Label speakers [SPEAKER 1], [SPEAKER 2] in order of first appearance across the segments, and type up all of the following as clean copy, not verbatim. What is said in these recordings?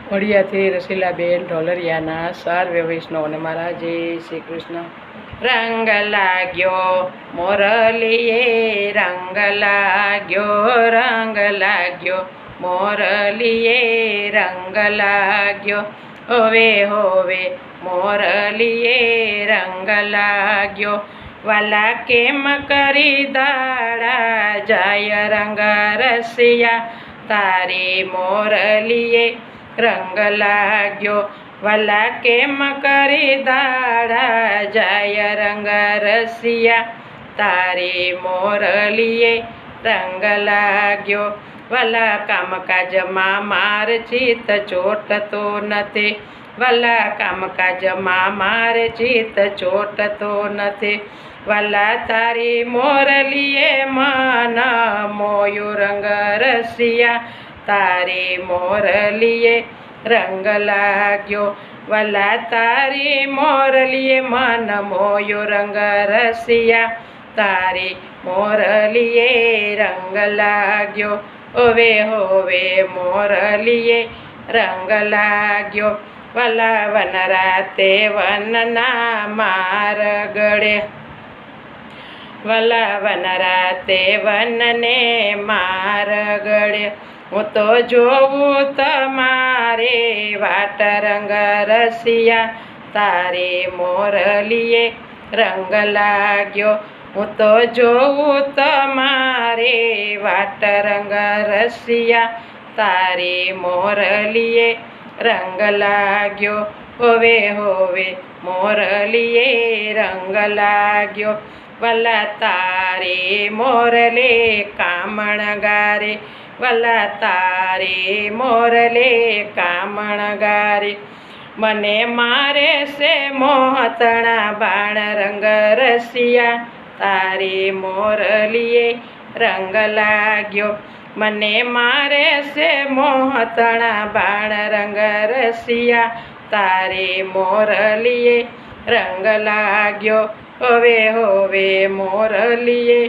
[SPEAKER 1] વડિયાથી રસીલાબેન ઢોલરિયાના સર્વે વૈષ્ણવને મારા જય શ્રી કૃષ્ણ. રંગ લાગ્યો મોરલીએ, રંગ લાગ્યો મોરલીએ, રંગ લાગ્યો હોવે હોવે મોરલીએ, રંગ લાગ્યો. વાલા કેમ કરી દાડા જાય રંગ રસિયા, તારી મોરલીએ રંગ લાગ્યો. વાલા કેમ કરી દાડા જાય રંગ રસિયા, તારી મોરલીએ રંગ લાગ્યો. વાલા કામકાજમાં માર ચિત્ત ચોટતો નથી, વાલા કામકાજમાં માર ચિત્ત ચોટતો નથી. વાલા તારી મોરલીએ મન મોયું રંગ રસિયા, તારી મોરલીએ રંગ લાગ્યો. વાલા તારી મોરલીએ મન મોયું રંગ રસિયા, તારી મોરલીએ રંગ લાગ્યો. હોવે હોવે મોરલીએ રંગ લાગ્યો. વાલા વન રાતે વનના માર ગળે, વાલા વન રાતે વનને માર ગળે. હું તો જોઉં તમારે વાટ રંગ રસિયા, તારી મોરલીએ રંગ લાગ્યો. હું તો જોઉં તમારે વાટ રંગ રસિયા, તારી મોરલીએ રંગ લાગ્યો. હોવે હોવે મોરલીએ રંગ લાગ્યો. વાલા તારી મોરલે કામણ ગારે, વાલા તારી મોરલે કામણ ગારે. મને મારે છે મોહતણા બાણ રંગ રસિયા, તારી મોરલીએ રંગ લાગ્યો. મને મારે છે મોહતણા બાણ રંગ રસિયા, તારી મોરલીએ રંગ લાગ્યો. હોવે હોવે મોરલીએ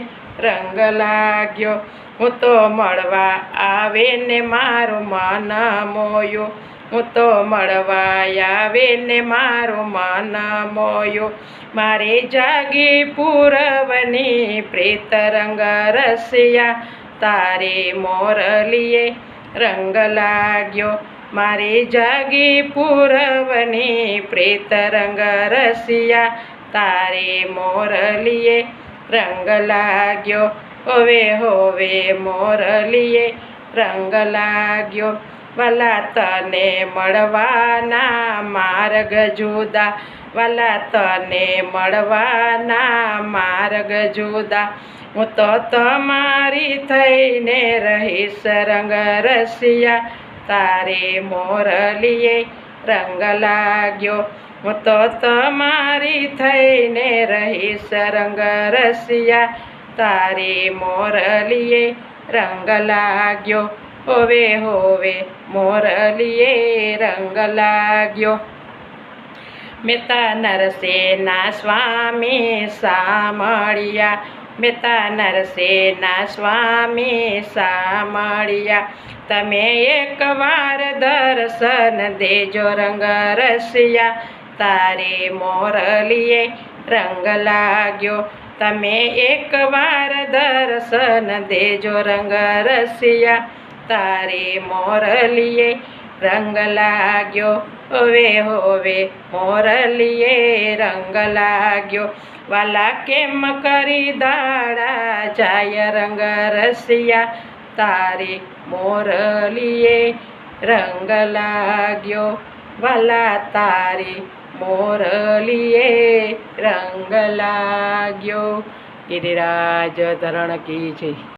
[SPEAKER 1] રંગ લાગ્યો. હું તો મળવા આવે ને મારું મન મોયું, હું તો મળવા આવે ને મારું મન મોયું. મારી જાગી પૂરવની પ્રીત રંગ રસિયા, તારી મોરલીએ રંગ લાગ્યો. મારી જાગી પૂરવની પ્રીત રંગ રસિયા, તારી મોરલીએ રંગ લાગ્યો. હોવે હોવે મોરલીએ રંગ લાગ્યો. વાલા તને મળવાના માર્ગ જુદા, વાલા તને મળવાના માર્ગ જુદા. હું તો તમારી થઈને રહીશ રંગ રસિયા, તારી મોરલીએ રંગ લાગ્યો. હું તો તમારી થઈને રહીશ રંગ રસિયા, તારી મોરલીએ રંગ લાગ્યો. હોવે હોવે મોરલીએ રંગ લાગ્યો. મેતા નરસેના સ્વામી સામળિયા, મેતા નરસેના સ્વામી સામળિયા. તમે એકવાર દર્શન દેજો રંગ રસિયા, તારી મોરલીએ રંગ લાગ્યો. તમે એકવાર દર્શન દેજો રંગ રસિયા, તારી મોરલીએ રંગ લાગ્યો. હોવે હોવે મોરલીએ રંગ લાગ્યો. વાલા કેમ કરી દાડા જાય રંગ રસિયા, તારી મોરલીએ રંગ લાગ્યો. વાલા તારી મોરલીએ રંગ લાગ્યો. ગિરિરાજ ધરણ કી જય.